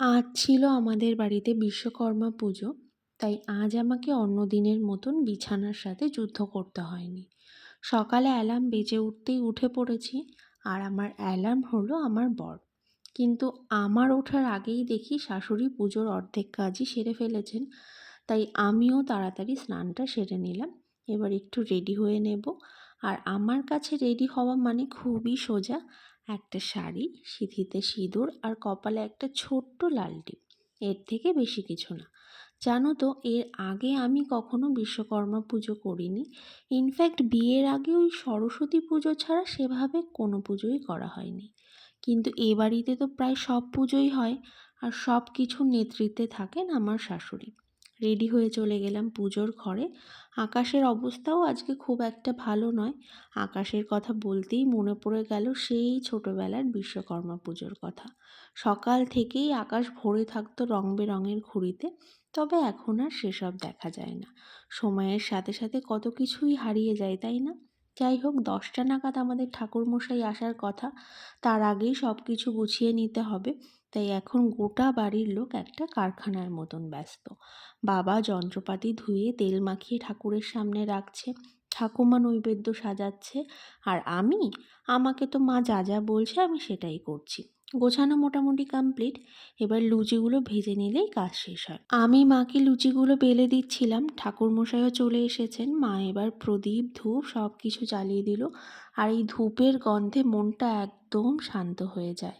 আজ ছিল আমাদের বাড়িতে বিশ্বকর্মা পুজো। তাই আজ আমাকে অন্য দিনের মতন বিছানার সাথে যুদ্ধ করতে হয়নি। সকালে অ্যালার্ম বেজে উঠতেই উঠে পড়েছি। আর আমার অ্যালার্ম হলো আমার বর। কিন্তু আমার ওঠার আগেই দেখি শাশুড়ি পুজোর অর্ধেক কাজই সেরে ফেলেছেন। তাই আমিও তাড়াতাড়ি স্নানটা সেরে নিলাম। এবার একটু রেডি হয়ে নেব। আর আমার কাছে রেডি হওয়া মানে খুবই সোজা। একটা শাড়ি, সিঁথিতে সিঁদুর আর কপালে একটা ছোট্ট লাল টিপ। এর থেকে বেশি কিছু না। জানো তো, এর আগে আমি কখনো বিশ্বকর্মা পুজো করিনি। ইনফ্যাক্ট বিয়ের আগে ওই সরস্বতী পুজো ছাড়া সেভাবে কোনো পুজোই করা হয়নি। কিন্তু এ বাড়িতে তো প্রায় সব পুজোই হয়। আর সব কিছুর নেতৃত্বে থাকেন আমার শাশুড়ি। রেডি হয়ে চলে গেলাম পুজোর ঘরে। আকাশের অবস্থাও আজকে খুব একটা ভালো নয়। আকাশের কথা বলতেই মনে পড়ে গেল সেই ছোটবেলার বিশ্বকর্মা পুজোর কথা। সকাল থেকেই আকাশ ভরে থাকতো রং বেরঙের ঘুড়িতে। তবে এখন আর সেসব দেখা যায় না। সময়ের সাথে সাথে কত কিছুই হারিয়ে যায়, তাই না? যাই হোক, 10টা নাগাদ আমাদের ঠাকুরমশাই আসার কথা। তার আগেই সব কিছু গুছিয়ে নিতে হবে। তাই এখন গোটা বাড়ির লোক একটা কারখানার মতন ব্যস্ত। বাবা যন্ত্রপাতি ধুয়ে তেল মাখিয়ে ঠাকুরের সামনে রাখছে। ঠাকুমা নৈবেদ্য সাজাচ্ছে। আর আমাকে তো মা যা যা বলছে আমি সেটাই করছি। গোছানো মোটামুটি কমপ্লিট। এবার লুচিগুলো ভেজে নিলেই কাজ শেষ হয়। আমি মাকে লুচিগুলো বেলে দিচ্ছিলাম। ঠাকুরমশাইও চলে এসেছেন। মা এবার প্রদীপ, ধূপ সব কিছু জ্বালিয়ে দিল। আর এই ধূপের গন্ধে মনটা একদম শান্ত হয়ে যায়।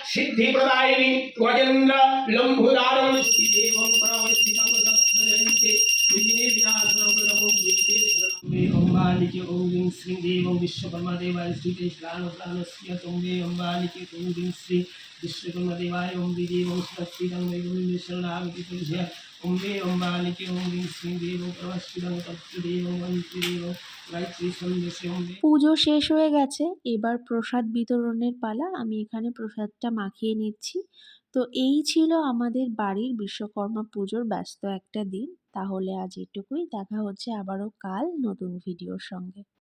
সিদ্ধি প্রদায়িনী গজেন্দ্র লম্বুদারং শ্রীদেবং পরমস্থিতং সত্তজয়ন্তে বিঘ্নে বিনাশনং প্রভুং বিঘ্নে শরণং মে অম্বালিকে ওং রিং শ্রীং দেবং বিশ্বকর্মা দেবায় শ্রীতে প্রাণ প্রাণস্য তম্বে অম্বালিকে ওং রিং শ্রী বিশ্বকর্মা দেবায় ওং দেবং সরস্বতীং মেঘমিন্দ শরণাগতি পরিঝা অম্বে অম্বালিকে ওং রিং শ্রীং দেবং পরমস্থিতং সত্তদেবং মন্ত্রীদেবং গায়ত্রী সন্দেশে অম্বে। পুজো শেষ হয়ে গেছে। এবার প্রসাদ বিতরণের পালা। আমি এখানে প্রসাদটা মাখিয়ে নিচ্ছি। তো এই ছিল আমাদের বাড়ির বিশ্বকর্মা পুজোর ব্যস্ত একটা দিন। তাহলে আজ এটুকুই। দেখা হচ্ছে আবারও কাল নতুন ভিডিওর সঙ্গে।